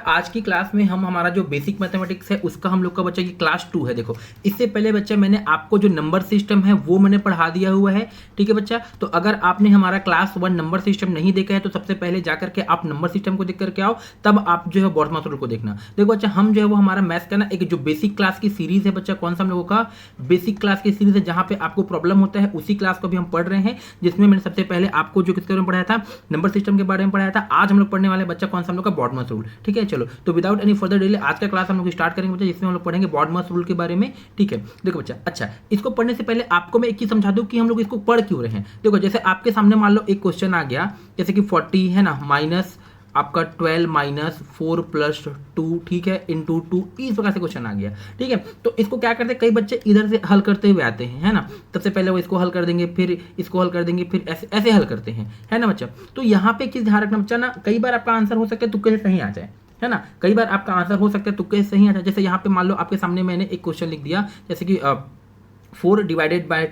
आज की क्लास में हम हमारा जो बेसिक मैथमेटिक्स है उसका हम लोग का बच्चा की क्लास 2 है। देखो इससे पहले बच्चा मैंने आपको जो नंबर सिस्टम है वो मैंने पढ़ा दिया हुआ है, ठीक है बच्चा। तो अगर आपने हमारा क्लास 1 नंबर सिस्टम नहीं देखा है तो सबसे पहले जाकर के आप नंबर सिस्टम को देख करके आओ, तब आप जो है बॉडमास रूल को देखना। देखो बच्चा हम जो है वो हमारा मैथ्स का ना एक जो बेसिक क्लास की सीरीज है बच्चा, कौन सा हम लोगों का बेसिक क्लास की सीरीज है जहां पे आपको प्रॉब्लम होता है, उसी क्लास को भी हम पढ़ रहे हैं, जिसमें मैंने सबसे पहले आपको जो किसके बारे में पढ़ाया था, नंबर सिस्टम के बारे में पढ़ाया था। आज हम लोग पढ़ने वाले बच्चा कौन सा हम लोग का बॉडमास रूल, ठीक है। चलो तो विदाउट एनी फर्दर डिले आज का क्लास हम लोग स्टार्ट करेंगे बच्चा, जिसमें हम लोग पढ़ेंगे बॉडमास रूल के बारे में, ठीक है। देखो बच्चा, अच्छा इसको पढ़ने से पहले आपको मैं एक चीज समझा दूं कि हम लोग इसको पढ़ क्यों रहे हैं। देखो जैसे आपके सामने मान लो एक क्वेश्चन आ गया, जैसे कि 40 है ना, माइनस आपका 12 माइनस 4 प्लस 2, ठीक है, इंटू 2, इस प्रकार से क्वेश्चन आ गया, ठीक है। तो इसको क्या करते हैं, कई बच्चे इधर से हल करते हुए आते हैं, है ना। सबसे पहले वो इसको हल कर देंगे, फिर इसको हल कर देंगे, फिर ऐसे ऐसे हल करते हैं, है ना बच्चा। तो यहाँ पे एक चीज ध्यान रखना बच्चा ना, कई बार आपका आंसर हो सकता है तुक्के से सही आ जाए, है ना। कई बार आपका आंसर हो सकता है तुक्के से सही आ जाए। जैसे यहाँ पे मान लो आपके सामने मैंने एक क्वेश्चन लिख दिया, जैसे कि 4 डिवाइडेड बाय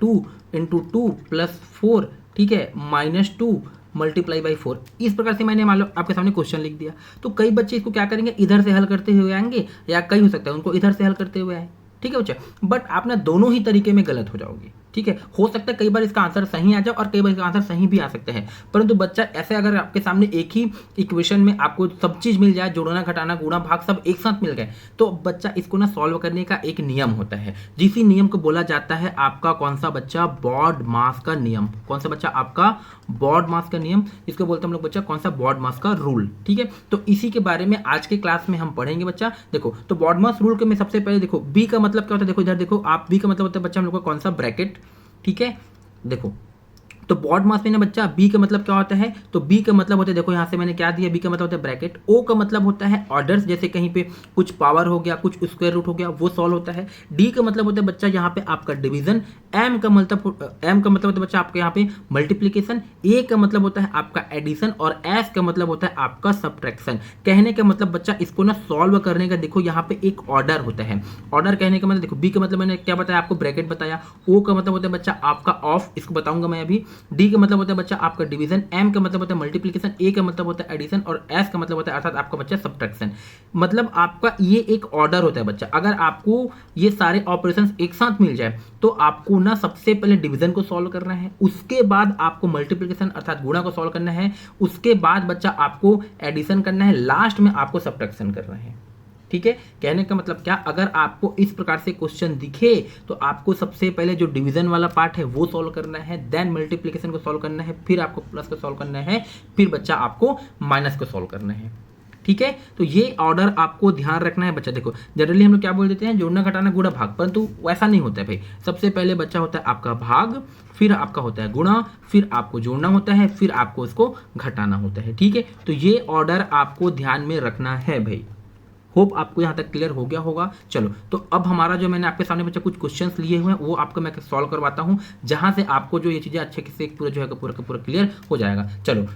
2 इंटू 2 प्लस 4, ठीक है, माइनस 2 मल्टीप्लाई बाई 4, इस प्रकार से मैंने मान लो आपके सामने क्वेश्चन लिख दिया। तो कई बच्चे इसको क्या करेंगे, इधर से हल करते हुए आएंगे, या कई हो सकता है उनको इधर से हल करते हुए आए, ठीक है बच्चा। बट आप ना दोनों ही तरीके में गलत हो जाओगे, ठीक है। हो सकता है कई बार इसका आंसर सही आ जाए और कई बार इसका आंसर सही भी आ सकता है, परंतु बच्चा ऐसे अगर आपके सामने एक ही इक्वेशन में आपको सब चीज मिल जाए, जोड़ना घटाना गुणा भाग सब एक साथ मिल गए, तो बच्चा इसको ना सॉल्व करने का एक नियम होता है, जिसी नियम को बोला जाता है आपका कौन सा बच्चा, बॉडमास का नियम। कौन सा बच्चा, आपका बॉडमास का नियम, इसको बोलते हैं हम लोग बच्चा कौन सा, बॉडमास का रूल, ठीक है। तो इसी के बारे में आज के क्लास में हम पढ़ेंगे बच्चा। देखो तो बॉडमास रूल के में सबसे पहले देखो बी का मतलब क्या होता है, देखो इधर देखो आप, बी का मतलब होता है बच्चा हम लोग का कौन सा, ब्रैकेट, ठीक है। देखो तो बॉडमास में ना बच्चा बी का मतलब क्या होता है, तो बी का मतलब होता है, देखो यहां से मैंने क्या दिया, बी का मतलब होता है ब्रैकेट। ओ का मतलब होता है ऑर्डर्स, जैसे कहीं पे कुछ पावर हो गया, कुछ स्क्वायर रूट हो गया, वो सॉल्व होता है। डी का मतलब होता है बच्चा यहाँ पे आपका डिवीजन। एम का मतलब होता है बच्चा आपका यहाँ पे मल्टीप्लीकेशन। ए का मतलब होता है आपका एडिशन, और एस का मतलब होता है आपका सब्ट्रैक्शन। कहने का मतलब बच्चा इसको ना सॉल्व करने का देखो यहाँ पे एक ऑर्डर होता है। ऑर्डर कहने का मतलब देखो, बी का मतलब मैंने क्या बताया आपको, ब्रैकेट बताया। ओ का मतलब होता है बच्चा आपका ऑफ, इसको बताऊंगा मैं अभी। डी का मतलब होता है बच्चा आपका डिवीजन। एम का मतलब होता है मल्टीप्लिकेशन। ए का मतलब होता है एडिशन, और एस का मतलब होता है अर्थात आपका बच्चा सब्ट्रैक्शन। मतलब आपका ये एक ऑर्डर होता है बच्चा। अगर आपको ये सारे ऑपरेशंस एक साथ मिल जाए तो आपको ना सबसे पहले डिवीजन को सॉल्व करना है, उसके बाद आपको मल्टीप्लिकेशन अर्थात गुणा को सॉल्व करना है, उसके बाद बच्चा आपको एडिशन करना है, लास्ट में आपको सब्ट्रैक्शन करना है, ठीक है। कहने का मतलब क्या, अगर आपको इस प्रकार से क्वेश्चन दिखे तो आपको सबसे पहले जो डिवीजन वाला पार्ट है वो सॉल्व करना है, देन मल्टीप्लिकेशन को सॉल्व करना है, फिर आपको प्लस को सॉल्व करना है, फिर बच्चा आपको माइनस को सॉल्व करना है, ठीक है। तो ये ऑर्डर आपको ध्यान रखना है बच्चा। देखो जनरली हम लोग क्या बोल देते हैं, जोड़ना घटाना गुणा भाग, परंतु वैसा नहीं होता है भाई। सबसे पहले बच्चा होता है आपका भाग, फिर आपका होता है गुणा, फिर आपको जोड़ना होता है, फिर आपको उसको घटाना होता है, ठीक है। तो ये ऑर्डर आपको ध्यान में रखना है भाई। होप आपको यहाँ तक क्लियर हो गया होगा। चलो तो अब हमारा जो मैंने आपके सामने बच्चा कुछ क्वेश्चंस लिए हुए हैं वो आपको मैं सॉल्व करवाता हूँ, जहां से आपको जो ये चीज़ें अच्छे से पूरा जो है पूरा का पूरा क्लियर हो जाएगा। चलो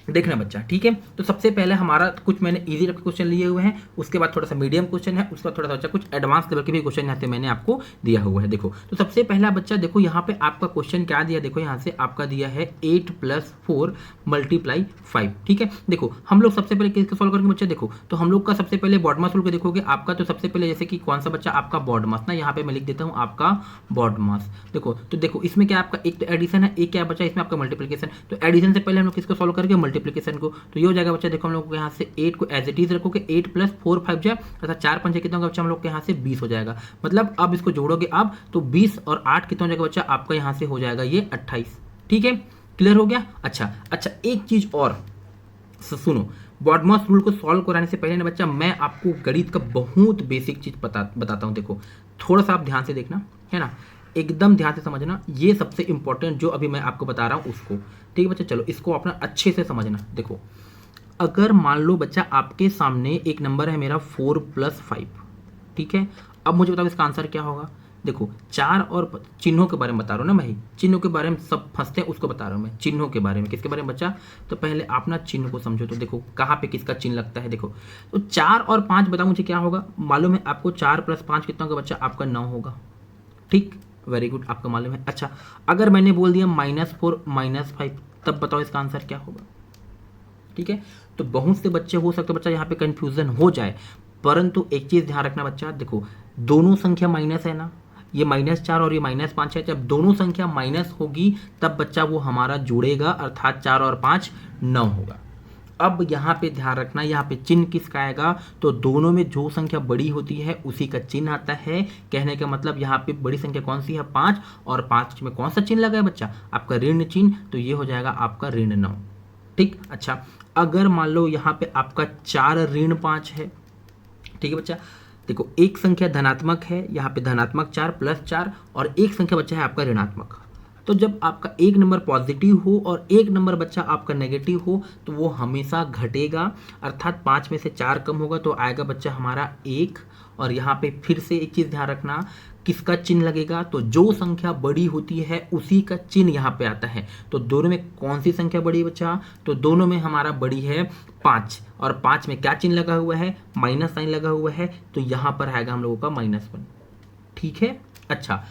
देखना बच्चा, ठीक है। तो सबसे पहले हमारा कुछ मैंने इजी क्वेश्चन लिए हुए हैं, उसके बाद थोड़ा सा मीडियम क्वेश्चन है, उसके बाद थोड़ा सा बच्चा कुछ एडवांस लेवल के भी क्वेश्चन यहाँ से मैंने आपको दिया हुआ है। देखो तो सबसे पहला बच्चा देखो यहाँ पे आपका क्वेश्चन क्या दिया, देखो यहाँ से आपका दिया है 8 + 4 × 5, ठीक है। देखो हम लोग सबसे पहले किसको सॉल्व करेंगे बच्चा, देखो तो हम लोग का सबसे पहले बॉडमास रूल को देखोगे आपका। तो सबसे पहले जैसे कि कौन सा बच्चा, आपका बॉडमास ना, यहाँ पे मैं लिख देता हूँ आपका बॉडमास। देखो तो देखो इसमें क्या आपका एक तो एडिशन है, एक क्या बच्चा इसमें आपका मल्टीप्लिकेशन। तो एडिशन से पहले हम लोग किसको सॉल्व करेंगे, मल्टीप्लिकेशन को। तो ये हो जाएगा बच्चा, देखो हम लोग यहाँ से 8 को एज इट इज रखोगे, 8 + 4 5 जाए अर्थात 4 5 कितना होगा बच्चा, हम लोग के यहाँ से 20 हो जाएगा। मतलब अब इसको जोड़ोगे आप तो 20 और 8 कितना हो जाएगा बच्चा, आपका यहाँ से हो जाएगा ये 28, ठीक है। क्लियर हो गया। अच्छा एक चीज और सुनो, बॉडमास रूल को सॉल्व कराने से पहले ना बच्चा मैं आपको गणित का बहुत बेसिक चीज बताता हूँ। देखो थोड़ा सा आप ध्यान से देखना, है ना, एकदम ध्यान से समझना, ये सबसे इंपॉर्टेंट जो अभी मैं आपको बता रहा हूँ उसको, ठीक है बच्चा। चलो इसको अपना अच्छे से समझना। देखो अगर मान लो बच्चा आपके सामने एक नंबर है मेरा 4 + 5, ठीक है। अब मुझे बताओ इसका आंसर क्या होगा। देखो 4 और चिन्हों के बारे में बता रहा हूँ ना भाई, चिन्हों के बारे में सब फंसते हैं, उसको बता रहा हूँ मैं चिन्हों के बारे में। किसके बारे में बच्चा, तो पहले आप ना चिन्ह को समझो। तो देखो कहाँ पे किसका चिन्ह लगता है। देखो तो 4 और 5 बताओ मुझे क्या होगा, मालूम है आपको 4 + 5 कितना होगा बच्चा, आपका 9 होगा, ठीक, वेरी गुड, आपका मालूम है। अच्छा अगर मैंने बोल दिया -4 - 5, तब बताओ इसका आंसर क्या होगा। ठीक है। तो बहुत से बच्चे हो सकते बच्चा यहाँ पे कन्फ्यूज़न हो जाए, परंतु एक चीज़ ध्यान रखना बच्चा, देखो दोनों संख्या माइनस है ना, ये -4 और ये -5 है। जब दोनों संख्या माइनस होगी तब बच्चा वो हमारा जुड़ेगा, अर्थात 4 और 5 9 होगा। अब यहाँ पे ध्यान रखना, यहाँ पे चिन्ह किसका आएगा, तो दोनों में जो संख्या बड़ी होती है उसी का चिन्ह आता है। कहने का मतलब यहाँ पे बड़ी संख्या कौन सी है, 5, और 5 में कौन सा चिन्ह लगा है बच्चा, आपका ऋण चिन्ह, तो ये हो जाएगा आपका ऋण 9। ठीक, अच्छा अगर मान लो यहाँ पे आपका 4 ऋण 5 है, ठीक है बच्चा, देखो एक संख्या धनात्मक है, यहाँ पे धनात्मक 4 + 4, और एक संख्या बच्चा है आपका ऋणात्मक। तो जब आपका एक नंबर पॉजिटिव हो और एक नंबर बच्चा आपका नेगेटिव हो तो वो हमेशा घटेगा, अर्थात 5 में से 4 कम होगा तो आएगा बच्चा हमारा 1। और यहाँ पे फिर से एक चीज़ ध्यान रखना, किसका चिन्ह लगेगा, तो जो संख्या बड़ी होती है उसी का चिन्ह यहाँ पे आता है। तो दोनों में कौन सी संख्या बड़ी है बच्चा, तो दोनों में हमारा बड़ी है 5, और 5 में क्या चिन्ह लगा हुआ है, माइनस साइन लगा हुआ है, तो यहाँ पर आएगा हम लोगों का -1। ठीक है, अच्छा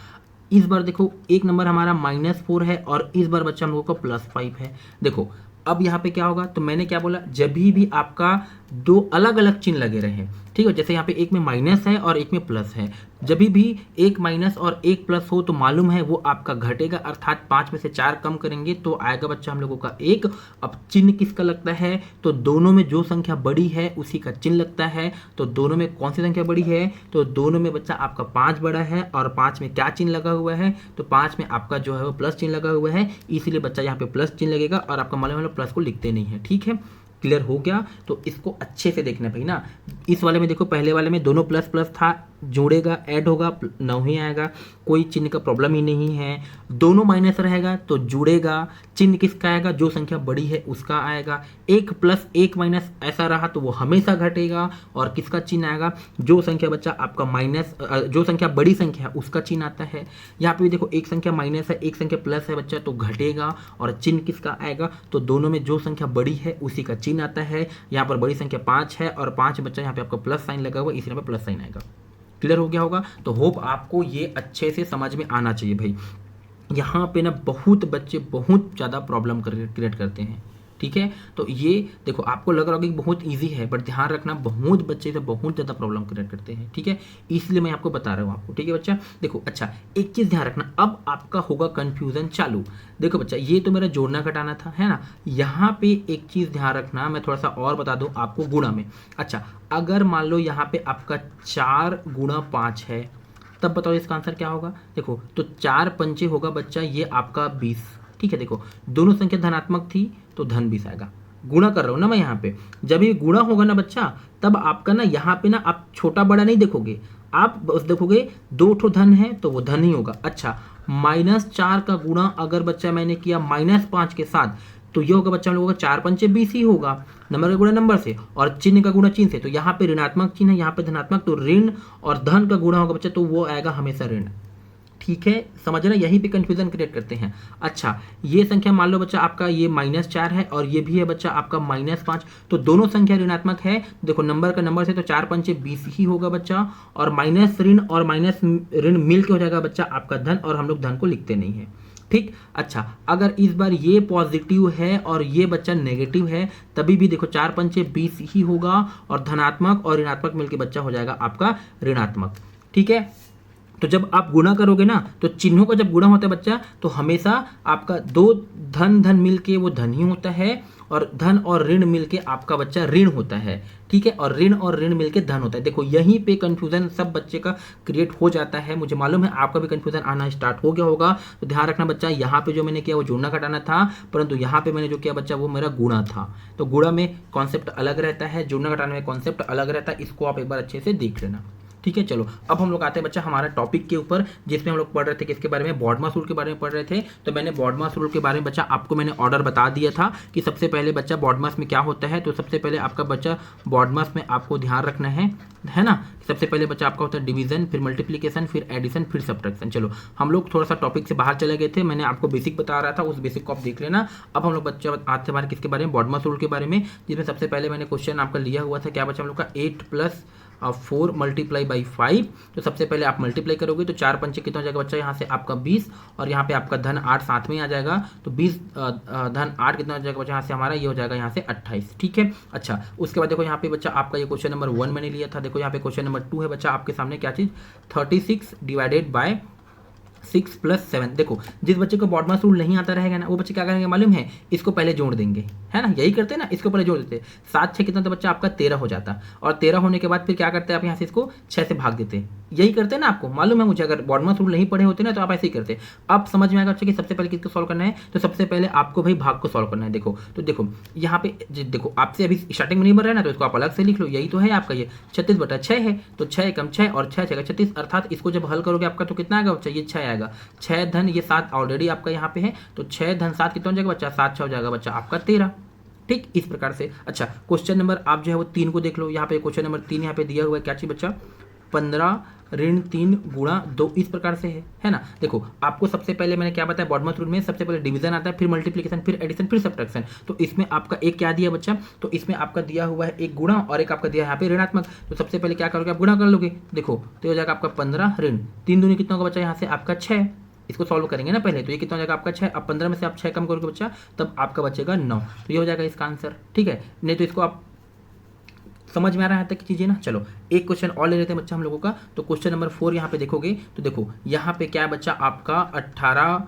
इस बार देखो एक नंबर हमारा -4 है और इस बार बच्चा हम लोगों का +5 है। देखो अब यहाँ पे क्या होगा, तो मैंने क्या बोला, जब भी आपका दो अलग अलग चिन्ह लगे रहे, ठीक है, जैसे यहाँ पे एक में माइनस है और एक में प्लस है, जब भी एक माइनस और एक प्लस हो तो मालूम है वो आपका घटेगा, अर्थात 5 में से 4 कम करेंगे तो आएगा बच्चा हम लोगों का 1। अब चिन्ह किसका लगता है, तो दोनों में जो संख्या बड़ी है उसी का चिन्ह लगता है। तो दोनों में कौन सी संख्या बड़ी है, तो दोनों में बच्चा आपका 5 बड़ा है, और 5 में क्या चिन्ह लगा हुआ है, तो 5 में आपका जो है वो प्लस चिन्ह लगा हुआ है, इसलिए बच्चा यहाँ पे प्लस चिन्ह लगेगा, और आपका मालूम है प्लस को लिखते नहीं है। ठीक है, क्लियर हो गया। तो इसको अच्छे से देखना भाई ना, इस वाले में देखो पहले वाले में दोनों प्लस प्लस था, जोड़ेगा ऐड होगा 9 ही आएगा, कोई चिन्ह का प्रॉब्लम ही नहीं है। दोनों माइनस रहेगा तो जुड़ेगा, चिन्ह किसका आएगा, जो संख्या बड़ी है उसका आएगा। 1 + 1 - ऐसा रहा तो वो हमेशा घटेगा, और किसका चिन्ह आएगा, जो संख्या बच्चा आपका माइनस, जो संख्या बड़ी संख्या है उसका चिन्ह आता है। यहाँ पे भी देखो एक संख्या माइनस है एक संख्या प्लस है बच्चा, तो घटेगा, और चिन्ह किसका आएगा, तो दोनों में जो संख्या बड़ी है उसी का चिन्ह आता है। यहाँ पर बड़ी संख्या 5 है और 5 बच्चा यहाँ पे आपका प्लस साइन लगा हुआ, इसलिए प्लस साइन आएगा। क्लियर हो गया होगा। तो होप आपको ये अच्छे से समझ में आना चाहिए भाई। यहाँ पे ना बहुत बच्चे बहुत ज़्यादा प्रॉब्लम क्रिएट करते हैं, ठीक है। तो ये देखो आपको लग रहा होगा कि बहुत इजी है, बट ध्यान रखना बहुत बच्चे से बहुत ज़्यादा प्रॉब्लम क्रिएट करते हैं, ठीक है, इसलिए मैं आपको बता रहा हूँ आपको, ठीक है बच्चा। देखो अच्छा एक चीज़ ध्यान रखना, अब आपका होगा कन्फ्यूज़न चालू। देखो बच्चा ये तो मेरा जोड़ना घटाना था, है ना। यहाँ पे एक चीज़ ध्यान रखना, मैं थोड़ा सा और बता दूँ आपको गुणा में। अच्छा अगर मान लो यहाँ पे आपका 4 × 5 है, तब बताओ इसका आंसर क्या होगा। देखो तो 4 पंचे होगा बच्चा ये आपका 20, ठीक है। देखो दोनों संख्या धनात्मक थी तो धन 20 आएगा, गुणा कर रहा हूँ ना मैं यहाँ पे। जब ये गुणा होगा ना बच्चा, तब आपका ना यहाँ पे ना आप छोटा बड़ा नहीं देखोगे, आप बस देखोगे 2 ठो धन है तो वो धन ही होगा। अच्छा -4 का गुणा अगर बच्चा मैंने किया -5 के साथ, तो ये होगा बच्चा हम लोगों का 4 पंचे 20 ही होगा, नंबर का गुणा नंबर से और चिन्ह का गुणा चिन्ह से। तो यहाँ पे ऋणात्मक चिन्ह है, यहाँ पे धनात्मक, तो ऋण और धन का गुणा होगा बच्चा, तो वो आएगा हमेशा ऋण। ठीक है, समझना, यहीं पे कंफ्यूजन क्रिएट करते हैं। अच्छा ये संख्या मान लो बच्चा आपका ये -4 है और ये भी है बच्चा आपका -5, तो दोनों संख्या ऋणात्मक है। देखो नंबर का नंबर से तो 4 पंचे 20 ही होगा बच्चा, और माइनस ऋण और माइनस ऋण मिल के हो जाएगा बच्चा आपका धन, और हम लोग धन को लिखते नहीं है, ठीक। अच्छा अगर इस बार ये पॉजिटिव है और ये बच्चा नेगेटिव है, तभी भी देखो 4 पंचे 20 ही होगा, और धनात्मक और ऋणात्मक मिलके बच्चा हो जाएगा आपका ऋणात्मक, ठीक है। तो जब आप गुणा करोगे ना, तो चिन्हों का जब गुणा होता है बच्चा, तो हमेशा आपका 2 धन मिलके वो धन ही होता है, और धन और ऋण मिलके आपका बच्चा ऋण होता है, ठीक है, और ऋण और ऋण मिलके धन होता है। देखो यहीं पे कंफ्यूजन सब बच्चे का क्रिएट हो जाता है, मुझे मालूम है आपका भी कंफ्यूजन आना स्टार्ट हो गया होगा। तो ध्यान रखना बच्चा, यहाँ पे जो मैंने किया वो जोड़ना घटाना था, परंतु यहाँ पे मैंने जो किया बच्चा वो मेरा गुणा था। तो गुणा में कॉन्सेप्ट अलग रहता है, जोड़ना घटाने में कॉन्सेप्ट अलग रहता है, इसको आप एक बार अच्छे से देख लेना, ठीक है। चलो अब हम लोग आते हैं बच्चा हमारा टॉपिक के ऊपर, जिसमें हम लोग पढ़ रहे थे किसके बारे में, बॉडमास रूल के बारे में पढ़ रहे थे। तो मैंने बॉडमास रूल के बारे में बच्चा आपको मैंने ऑर्डर बता दिया था कि सबसे पहले बच्चा बॉडमास में क्या होता है। तो सबसे पहले आपका बच्चा बॉडमास में आपको ध्यान रखना है है ना। सबसे पहले बच्चा आपका होता है डिवीजन, फिर मल्टीप्लिकेशन, फिर एडिशन, फिर सब्ट्रैक्शन। चलो हम लोग थोड़ा सा टॉपिक से बाहर चले गए थे, मैंने आपको बेसिक बता रहा था, उस बेसिक को आप देख लेना। अब हम लोग बच्चा आज से बाहर किसके बारे में, बॉडमास रूल के बारे में, जिसमें सबसे पहले मैंने क्वेश्चन आपका लिया हुआ था क्या बच्चा हम लोग का 8 + 4 मल्टीप्लाई बाई 5। तो सबसे पहले आप मल्टीप्लाई करोगे तो 4 पंचे कितना हो जाएगा बच्चा, यहाँ से आपका 20 और यहाँ पे आपका धन 8 साथ में आ जाएगा, तो 20 धन 8 कितना हो जाएगा बच्चा, यहाँ से हमारा ये हो जाएगा यहाँ से 28। ठीक है। अच्छा उसके बाद देखो यहाँ पे बच्चा आपका ये क्वेश्चन नंबर 1 मैंने लिया था, देखो यहाँ पे क्वेश्चन नंबर 2 है बच्चा आपके सामने क्या चीज़, 36 डिवाइडेड बाय 6 + 7। देखो जिस बच्चे को बॉडमास रूल नहीं आता रहेगा ना, वो बच्चे क्या करेंगे मालूम है, इसको पहले जोड़ देंगे, है ना, यही करते हैं ना, इसको पहले जोड़ देते। 7 6 कितना तो बच्चा आपका 13 हो जाता, और 13 होने के बाद फिर क्या करते हैं आप यहाँ से इसको 6 से भाग देते, यही करते हैं ना, आपको मालूम है मुझे, अगर बॉडमास रूल नहीं पढ़े होते ना तो आप ऐसे ही करते। अब समझ में आएगा बच्चे कि सबसे पहले किसको सॉल्व करना है, तो सबसे पहले आपको भाई भाग को सॉल्व करना है। देखो तो देखो यहाँ पे देखो आपसे अभी स्टार्टिंग में नहीं बन रहा है ना, तो इसको आप अलग से लिख लो, यही तो है आपका ये 36/6 है, तो 6 कम 6 और 6 6 36, अर्थात इसको जब हल करोगे आपका तो कितना आएगा बच्चा, ये 6 आएगा, 6 धन ये 7 ऑलरेडी आपका यहाँ पे है, तो 6 धन 7 कितना हो जाएगा बच्चा, 7 6 हो जाएगा बच्चा आपका 13। ठीक इस प्रकार से। अच्छा क्वेश्चन नंबर आप जो है वो 3 को देख लो, यहाँ पे क्वेश्चन नंबर 3 यहाँ पे दिया हुआ है क्या चीज बच्चा, 15 ऋण 3 गुणा 2, इस प्रकार से है ना। देखो आपको सबसे पहले मैंने क्या बताया, बॉडमास रूल में सबसे पहले डिवीजन आता है, फिर मल्टीप्लिकेशन, फिर एडिशन, फिर सब्ट्रैक्शन। तो इसमें आपका एक क्या दिया बच्चा, तो इसमें आपका दिया हुआ है एक गुणा और एक आपका दिया है यहाँ पे ऋणात्मक। तो सबसे पहले क्या करोगे आप, गुणा कर लोगे, देखो तो हो जाएगा आपका 15 ऋण 3 दूनी कितना होगा बच्चा, यहाँ से आपका 6, इसको सॉल्व करेंगे ना पहले, तो ये कितना हो जाएगा आपका 6, अब 15 में से आप 6 कम करोगे बच्चा, तब आपका बचेगा 9, तो ये हो जाएगा इसका आंसर। ठीक है, नहीं तो इसको आप समझ में आ रहा है तक की चीज़ें ना। चलो एक क्वेश्चन और ले लेते हैं बच्चा हम लोगों का, तो क्वेश्चन नंबर 4 यहाँ पे देखोगे तो देखो यहाँ पे क्या है बच्चा आपका 18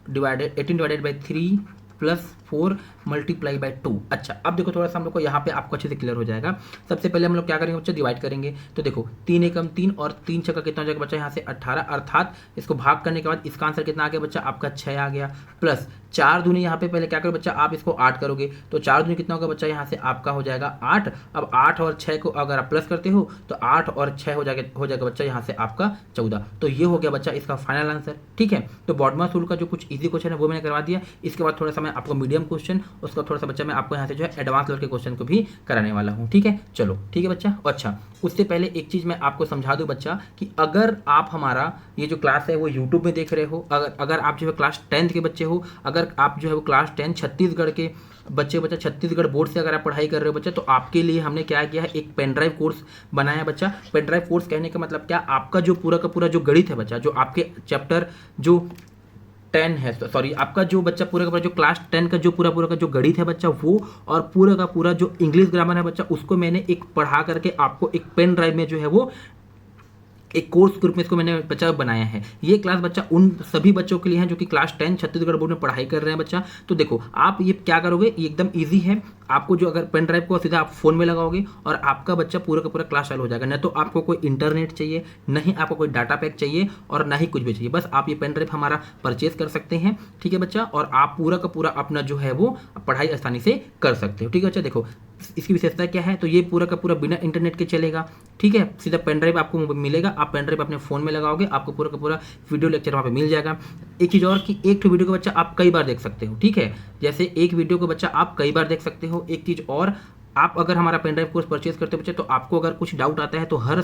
डिवाइडेड बाई 3 + 4 मल्टीप्लाई बाई 2। अच्छा अब देखो थोड़ा सा हम लोग को यहाँ पे आपको अच्छे से क्लियर हो जाएगा। सबसे पहले हम लोग क्या करेंगे बच्चा, डिवाइड करेंगे, तो देखो 3 एकम 3 और 3 छक्का कितना हो जाएगा बच्चा, यहाँ से 18, अर्थात इसको भाग करने के बाद इसका आंसर कितना आ गया बच्चा, आपका 6 आ गया, प्लस 4 दूनी यहाँ पे पहले क्या करो बच्चा, आप इसको 8 करोगे, तो 4 दूनी कितना होगा बच्चा, यहाँ से आपका हो जाएगा 8। अब 8 और 6 को अगर आप प्लस करते हो तो 8 और 6 हो जाएगा बच्चा यहाँ से आपका 14। तो ये हो गया बच्चा इसका फाइनल आंसर। ठीक है, तो बॉडमास रूल का जो कुछ इजी क्वेश्चन है वो मैंने करवा दिया। इसके बाद थोड़ा सा मैं आपको मीडियम क्वेश्चन, उसका थोड़ा सा बच्चा मैं आपको यहाँ से जो है एडवांस लेवल के क्वेश्चन को भी कराने वाला हूँ। ठीक है, चलो ठीक है बच्चा। अच्छा उससे पहले एक चीज़ मैं आपको समझा दूँ बच्चा, कि अगर आप हमारा ये जो क्लास है वो यूट्यूब में देख रहे हो, अगर आप जो है क्लास 10th के बच्चे हो, अगर आप जो है वो क्लास 10 छत्तीसगढ़ के बच्चा छत्तीसगढ़ बोर्ड से अगर आप पढ़ाई कर रहे हो बच्चा, तो आपके लिए हमने क्या किया है, एक पेन ड्राइव कोर्स बनाया बच्चा। पेन ड्राइव कोर्स कहने का मतलब क्या, आपका जो पूरा का पूरा जो गणित है बच्चा, जो आपके चैप्टर जो 10 है, सॉरी आपका जो बच्चा पूरा का पूरा जो क्लास 10 का जो पूरा का जो गणित है बच्चा, वो और पूरा का पूरा जो इंग्लिश ग्रामर है बच्चा, उसको मैंने एक पढ़ा करके आपको एक पेन ड्राइव में जो है वो एक कोर्स के रूप में इसको मैंने बच्चा बनाया है। ये क्लास बच्चा उन सभी बच्चों के लिए है जो कि क्लास 10 छत्तीसगढ़ बोर्ड में पढ़ाई कर रहे हैं बच्चा। तो देखो आप ये क्या करोगे, ये एकदम इजी है। आपको जो अगर पेन ड्राइव को सीधा आप फोन में लगाओगे और आपका बच्चा पूरा का पूरा क्लास चालू हो जाएगा। न तो आपको कोई इंटरनेट चाहिए, न ही आपको कोई डाटा पैक चाहिए और ना ही कुछ भी चाहिए, बस आप ये पेन ड्राइव हमारा परचेज कर सकते हैं। ठीक है बच्चा, और आप पूरा का पूरा अपना जो है वो पढ़ाई आसानी से कर सकते हो। ठीक है बच्चा, देखो इसकी विशेषता क्या है, तो ये पूरा का पूरा बिना इंटरनेट के चलेगा। ठीक है, सीधा पेन ड्राइव आपको मिलेगा, आप पेन ड्राइव अपने फ़ोन में लगाओगे, आपको पूरा का पूरा वीडियो लेक्चर वहाँ पे मिल जाएगा। एक चीज़ और कि एक वीडियो को बच्चा आप कई बार देख सकते हो। ठीक है, जैसे एक वीडियो को बच्चा आप कई बार देख सकते हो। एक चीज़ और, आप अगर हमारा पेन ड्राइव कोर्स परचेज करते हो बच्चे, तो आपको अगर कुछ डाउट आता है तो हर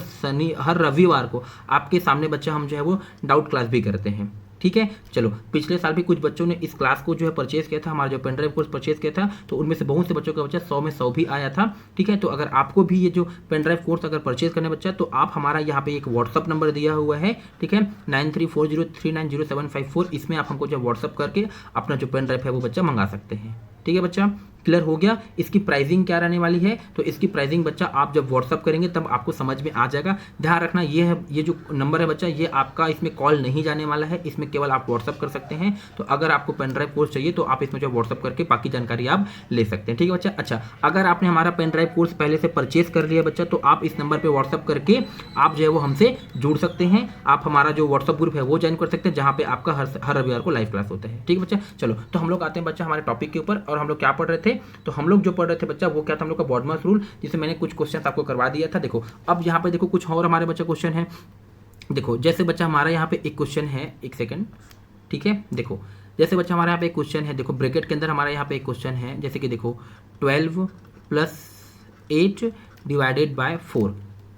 रविवार को आपके सामने बच्चा हम जो है वो डाउट क्लास भी करते हैं। ठीक है, चलो पिछले साल भी कुछ बच्चों ने इस क्लास को जो है परचेज किया था, हमारा जो पेन ड्राइव कोर्स परचेज किया था, तो उनमें से बहुत से बच्चों का बच्चा 100 में 100 भी आया था। ठीक है, तो अगर आपको भी ये जो पेन ड्राइव कोर्स अगर परचेज करने बच्चा, तो आप हमारा यहाँ पे एक व्हाट्सअप नंबर दिया हुआ है। ठीक है, 9340390754, इसमें आप हमको जो व्हाट्सअप करके अपना जो पेन ड्राइव है वो बच्चा मंगा सकते हैं। ठीक है बच्चा, क्लियर हो गया। इसकी प्राइसिंग क्या रहने वाली है, तो इसकी प्राइसिंग बच्चा आप जब व्हाट्सअप करेंगे तब आपको समझ में आ जाएगा। ध्यान रखना, ये है ये जो नंबर है बच्चा, ये आपका इसमें कॉल नहीं जाने वाला है, इसमें केवल आप व्हाट्सअप कर सकते हैं। तो अगर आपको पेन ड्राइव कोर्स चाहिए तो आप इसमें जो व्हाट्सअप करके बाकी जानकारी आप ले सकते हैं। ठीक है बच्चा। अच्छा, अगर आपने हमारा पेन ड्राइव कोर्स पहले से परचेज कर लिया बच्चा, तो आप इस नंबर पर व्हाट्सअप करके आप जो है वो हमसे जुड़ सकते हैं। आप हमारा जो व्हाट्सअप ग्रुप है वो ज्वाइन कर सकते हैं, जहाँ पे आपका हर रविवार को लाइव क्लास होता है। ठीक है बच्चा, चलो तो हम लोग आते हैं बच्चा हमारे टॉपिक के ऊपर। और हम लोग क्या पढ़ रहे थे, तो हम लोग जो पढ़ रहे थे बच्चा वो क्या था, हम लोग का बॉडमास रूल, जिसे मैंने कुछ क्वेश्चन आपको करवा दिया था। देखो अब यहाँ पे देखो कुछ और हमारे बच्चा क्वेश्चन है। देखो जैसे बच्चा हमारा यहाँ पे एक क्वेश्चन है, एक सेकंड। ठीक है, देखो जैसे बच्चा हमारे यहाँ पे एक क्वेश्चन है, देखो ब्रैकेट के अंदर हमारा यहाँ पे एक क्वेश्चन है, जैसे कि देखो 12 + 8 डिवाइडेड बाय 4।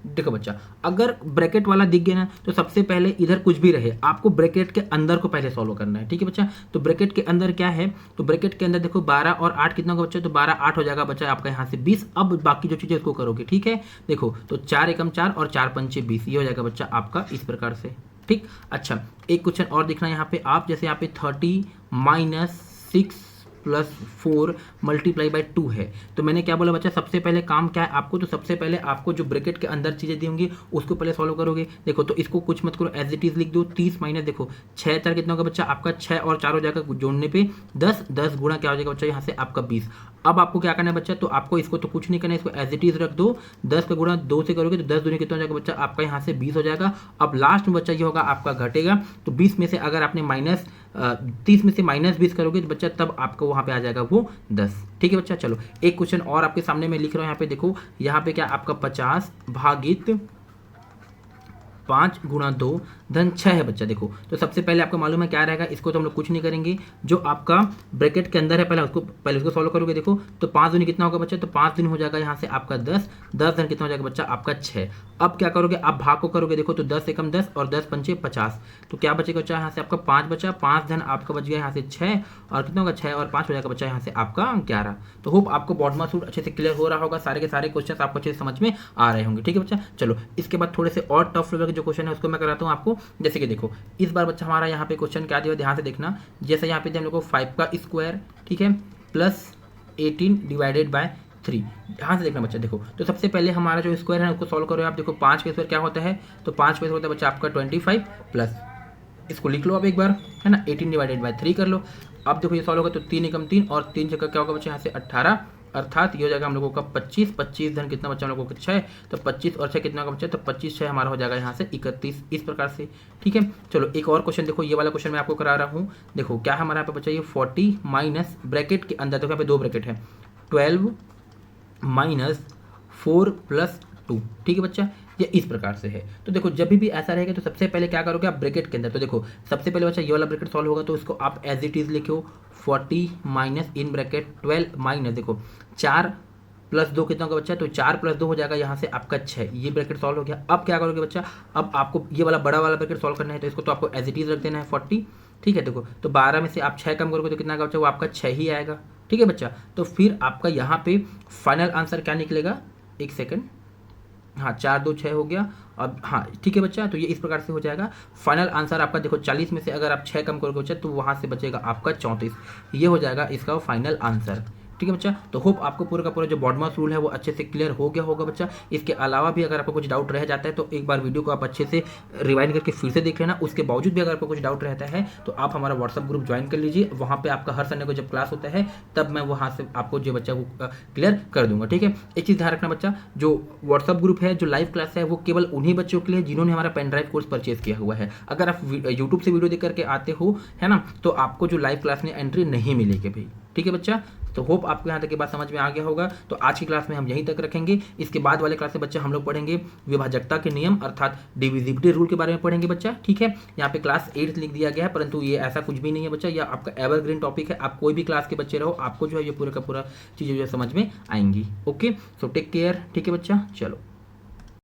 देखो बच्चा, अगर ब्रैकेट वाला दिख गया ना तो सबसे पहले इधर कुछ भी रहे आपको ब्रैकेट के अंदर को पहले सॉल्व करना है, ठीक है बच्चा। तो ब्रैकेट के अंदर क्या है, तो ब्रैकेट के अंदर देखो 12 और 8 कितना होगा बच्चा, तो 12 8 हो जाएगा बच्चा आपका यहाँ से 20। अब बाकी जो चीज़ें उसको करोगे, ठीक है। देखो तो 4 एकम 4 और 4 पंचे 20, ये हो जाएगा बच्चा आपका इस प्रकार से, ठीक। अच्छा, एक क्वेश्चन और दिखना यहाँ पे आप, जैसे यहाँ पे 30 माइनस 6 प्लस 4 मल्टीप्लाई बाई 2 है। तो मैंने क्या बोला बच्चा, सबसे पहले काम क्या है आपको, तो सबसे पहले आपको जो ब्रैकेट के अंदर चीज़ें दी होंगी उसको पहले सॉल्व करोगे। देखो तो इसको कुछ मत करो, एज इट इज लिख दो। 30 माइनस देखो 6 4 कितना होगा बच्चा आपका, 6 और 4 हो जाएगा जोड़ने पे 10, 10 गुणा क्या हो जाएगा बच्चा यहाँ से आपका 20। अब आपको क्या करना है बच्चा, तो आपको इसको तो कुछ नहीं करना है, इसको एज इट इज रख दो। 10 का गुणा 2 से करोगे तो 10 दूनी कितना हो जाएगा बच्चा आपका यहाँ से 20 हो जाएगा। अब लास्ट में बच्चा ये होगा आपका घटेगा, तो 20 में से अगर आपने माइनस 30 में से माइनस 20 करोगे तो बच्चा तब आपको वहाँ पे आ जाएगा वो 10, ठीक है बच्चा। चलो एक क्वेश्चन और आपके सामने मैं लिख रहा हूँ यहाँ पे, देखो यहाँ पे क्या आपका 50 भागित 5 गुणा 2 धन 6 है बच्चा। देखो तो सबसे पहले आपको मालूम है क्या रहेगा, इसको तो हम लोग कुछ नहीं करेंगे, जो आपका ब्रैकेट के अंदर है पहले उसको सॉल्व करोगे। देखो तो 5 दूनी कितना होगा बच्चा, तो 5 दिन हो जाएगा यहाँ से आपका 10, 10 धन कितना हो जाएगा बच्चा आपका 6। अब क्या करोगे, आप भाग को करोगे। देखो तो 10 एकम 10 और 10 पंचे 50, तो क्या बचेगा बच्चा यहाँ से आपका 5 बचा, 5 धन आपका बच गया यहाँ से 6 और कितना होगा 6 और 5 हो जाएगा बच्चा यहाँ से आपका 11। तो होप आपको बॉडमा सूट अच्छे से क्लियर हो रहा होगा, सारे के सारे क्वेश्चन आपको अच्छे से समझ में आ रहे होंगे, ठीक है बच्चा। चलो इसके बाद थोड़े से और टफ लेवल के जो क्वेश्चन है उसको मैं कराता हूँ आपको। जैसे कि देखो इस बार बच्चा हमारा यहाँ पे क्वेश्चन क्या दिया, ध्यान से देखना। जैसे यहाँ पे हम लोग को 5 का स्क्वायर, ठीक है, प्लस 18 डिवाइडेड बाय 3, ध्यान से देखना बच्चा। देखो तो सबसे पहले हमारा जो स्क्वायर है उसको सॉल्व करो आप। देखो 5 का स्क्वायर क्या होता है, तो 5 का स्क्वायर होता है बच्चा आपका 25 प्लस, इसको लिख लो आप एक बार, है ना, 18 डिवाइडेड बाय 3 कर लो। अब देखो ये सॉल्व होगा तो 3 एकम 3 और 3 जगह क्या होगा बच्चा यहाँ से 18, अर्थात ये हो जाएगा हम लोगों का 25, 25 धन कितना बच्चा हम लोगों का 6, तो 25 और 6 कितना होगा बच्चा, तो 25 6 हमारा हो जाएगा यहाँ से 31, इस प्रकार से, ठीक है। चलो एक और क्वेश्चन देखो, ये वाला क्वेश्चन मैं आपको करा रहा हूँ। देखो क्या हमारा यहाँ पे बच्चा, ये 40 माइनस ब्रैकेट के अंदर, देखो यहाँ पे 2 ब्रैकेट है, 12 माइनस 4 प्लस 2, ठीक है बच्चा, ये इस प्रकार से है। तो देखो जब भी ऐसा रहेगा तो सबसे पहले क्या करोगे आप ब्रैकेट के अंदर, तो देखो सबसे पहले बच्चा ये वाला ब्रैकेट सॉल्व होगा तो इसको आप एज इट इज लिखो 40 माइनस इन ब्रैकेट 12 माइनस देखो 4 प्लस 2 कितना होगा बच्चा, तो 4 प्लस 2 हो जाएगा यहाँ से आपका 6, ये ब्रैकेट सॉल्व हो गया। अब क्या करोगे बच्चा, अब आपको ये वाला बड़ा वाला ब्रैकेट सॉल्व करना है, तो इसको तो आपको एज इट इज रख देना है 40, ठीक है। देखो तो 12 में से आप 6 कम करोगे तो कितना आएगा बच्चा, वो आपका 6 ही आएगा, ठीक है बच्चा। तो फिर आपका यहाँ पे फाइनल आंसर क्या निकलेगा, एक सेकेंड, हाँ 4 2 6 हो गया। अब हाँ ठीक है बच्चा, तो ये इस प्रकार से हो जाएगा फाइनल आंसर आपका। देखो 40 में से अगर आप 6 कम करोगे बच्चा तो वहाँ से बचेगा आपका 34, ये हो जाएगा इसका फाइनल आंसर, ठीक है बच्चा। तो होप आपको पूरा का पूरा जो बॉडमास रूल है वो अच्छे से क्लियर हो गया होगा बच्चा। इसके अलावा भी अगर आपको कुछ डाउट रह जाता है तो एक बार वीडियो को आप अच्छे से रिवाइंड करके फिर से देख लेना। उसके बावजूद भी अगर आपको कुछ डाउट रहता है तो आप हमारा व्हाट्सअप ग्रुप ज्वाइन कर लीजिए, वहाँ पे आपका हर संडे को जब क्लास होता है तब मैं वहाँ से आपको जो बच्चा वो क्लियर कर दूंगा, ठीक है। एक चीज़ ध्यान रखना बच्चा, जो व्हाट्सअप ग्रुप है, जो लाइव क्लास है, वो केवल उन्हीं बच्चों के लिए जिन्होंने हमारा पेन ड्राइव कोर्स परचेज किया हुआ है। अगर आप यूट्यूब से वीडियो देख करके आते हो, है ना, तो आपको जो लाइव क्लास में एंट्री नहीं मिलेगी भाई, ठीक है बच्चा। तो होप आपको यहाँ तक की बात समझ में आ गया होगा। तो आज की क्लास में हम यहीं तक रखेंगे। इसके बाद वाले क्लास में बच्चा हम लोग पढ़ेंगे विभाजकता के नियम अर्थात डिविजिबिलिटी रूल के बारे में पढ़ेंगे बच्चा, ठीक है। यहाँ पे क्लास 8 लिख दिया गया है, परंतु ये ऐसा कुछ भी नहीं है बच्चा, यह आपका एवरग्रीन टॉपिक है। आप कोई भी क्लास के बच्चे रहो, आपको जो है ये पूरा का पूरा चीज़ें जो है समझ में आएंगी। ओके, सो टेक केयर, ठीक है बच्चा, चलो।